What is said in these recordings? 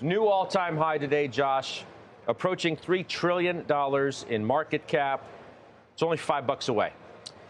New all-time high today, Josh. Approaching $3 trillion in market cap. It's only $5 away.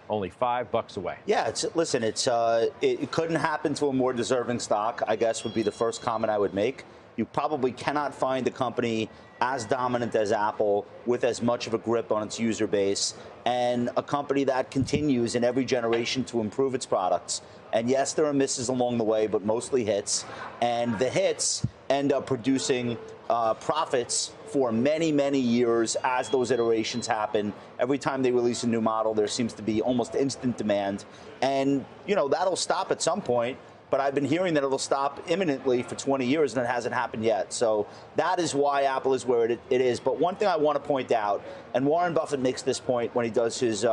Only $5 away. Yeah, listen, it couldn't happen to a more deserving stock, I guess would be the first comment I would make. You probably cannot find a company as dominant as Apple with as much of a grip on its user base, and a company that continues in every generation to improve its products. And yes, there are misses along the way, but mostly hits. And the hits end up producing profits for many, many years as those iterations happen. Every time they release a new model, there seems to be almost instant demand. And, you know, that'll stop at some point. But I've been hearing that it'll stop imminently for 20 years, and it hasn't happened yet. So that is why Apple is where it is. But one thing I want to point out, and Warren Buffett makes this point when he does his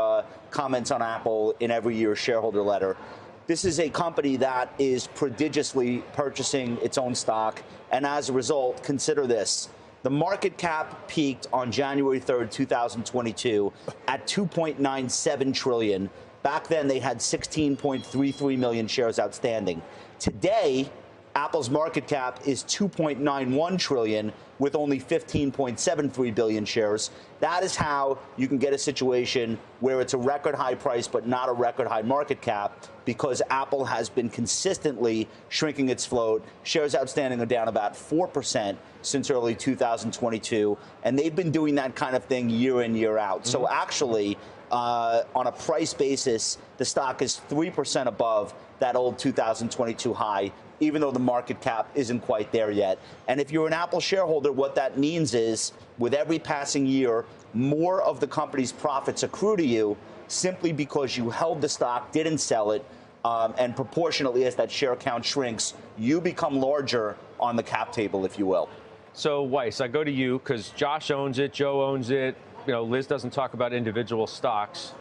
comments on Apple in every year's shareholder letter, this is a company that is prodigiously purchasing its own stock. And as a result, consider this. The market cap peaked on January 3rd, 2022 at $2.97 trillion. Back then, they had 16.33 million shares outstanding. Today, Apple's market cap is $2.91 trillion with only 15.73 billion shares. That is how you can get a situation where it's a record high price but not a record high market cap, because Apple has been consistently shrinking its float. Shares outstanding are down about 4% since early 2022, and they've been doing that kind of thing year in, year out. So actually, on a price basis, the stock is 3% above that old 2022 high, even though the market cap isn't quite there yet. And if you're an Apple shareholder, what that means is with every passing year, more of the company's profits accrue to you simply because you held the stock, didn't sell it, and proportionately as that share count shrinks, you become larger on the cap table, if you will. So, Weiss, I go to you because Josh owns it, Joe owns it. You know, Liz doesn't talk about individual stocks.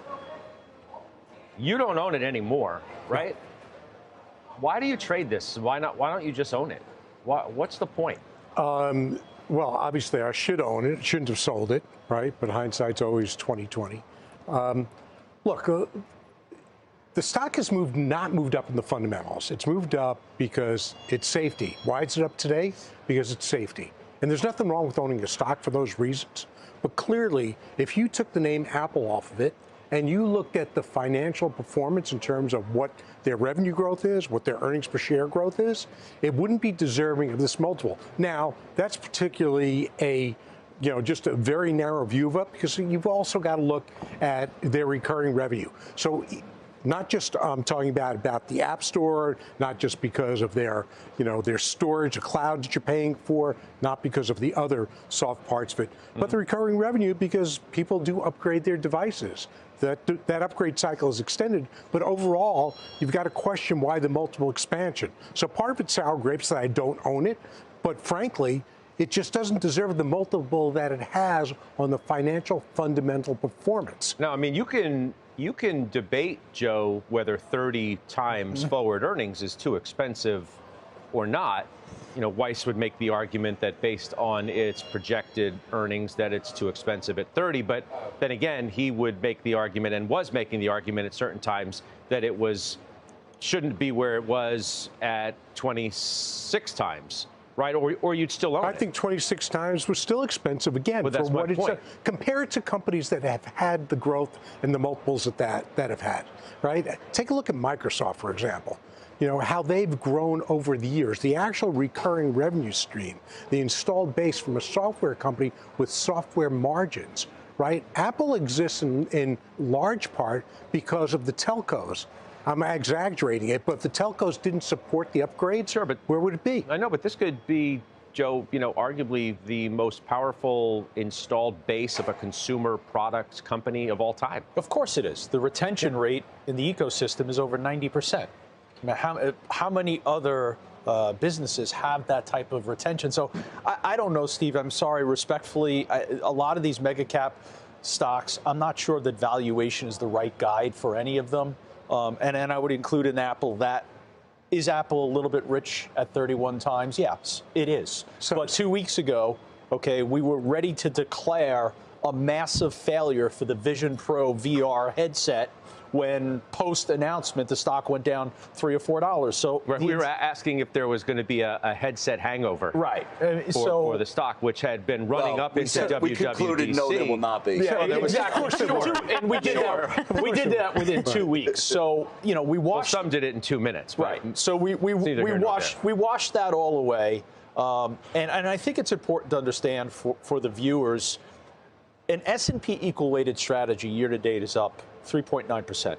You don't own it anymore, right? Why do you trade this? Why not? Why don't you just own it? What's the point? Well, obviously, I should own it. Shouldn't have sold it, right? But hindsight's always 20/20. Look, the stock has not moved up in the fundamentals. It's moved up because it's safety. Why is it up today? Because it's safety. And there's nothing wrong with owning a stock for those reasons. But clearly, if you took the name Apple off of it and you looked at the financial performance in terms of what their revenue growth is, what their earnings per share growth is, it wouldn't be deserving of this multiple. Now, that's particularly just a very narrow view of it, because you've also got to look at their recurring revenue. So not just talking about the App Store, not just because of their storage, the cloud that you're paying for, not because of the other soft parts of it, but the recurring revenue, because people do upgrade their devices. That upgrade cycle is extended, but overall, you've got to question why the multiple expansion. So part of it's sour grapes that I don't own it, but frankly, it just doesn't deserve the multiple that it has on the financial fundamental performance. Now, I mean, you can debate, Joe, whether 30 times forward earnings is too expensive or not. You know, Weiss would make the argument that based on its projected earnings that it's too expensive at 30. But then again, he would make the argument, and was making the argument at certain times, that it shouldn't be where it was at 26 times. Right, or you'd still own it. I think 26 times was still expensive, again, but that's for what my point. Compared to companies that have had the growth and the multiples that have had, right? Take a look at Microsoft, for example. You know, how they've grown over the years. The actual recurring revenue stream, the installed base from a software company with software margins, right? Apple exists in large part because of the telcos. I'm exaggerating it, but if the telcos didn't support the upgrades, sure, but where would it be? I know, but this could be, Joe, arguably the most powerful installed base of a consumer products company of all time. Of course it is. The retention rate in the ecosystem is over 90%. I mean, how many other businesses have that type of retention? So I don't know, Steve. I'm sorry, respectfully. A lot of these mega cap stocks, I'm not sure that valuation is the right guide for any of them. And I would include in Apple that. Is Apple a little bit rich at 31 times? Yes, it is. But 2 weeks ago, okay, we were ready to declare a massive failure for the Vision Pro VR headset when post-announcement the stock went down $3 or $4. So we were asking if there was going to be a headset hangover, right? For the stock, which had been running up into WWDC. We concluded no, there will not be. Yeah, exactly. And we did that within 2 weeks. So we watched. Well, some did it in 2 minutes, right? So we washed that all away. And I think it's important to understand for the viewers, an S&P equal weighted strategy year to date is up 3.9%.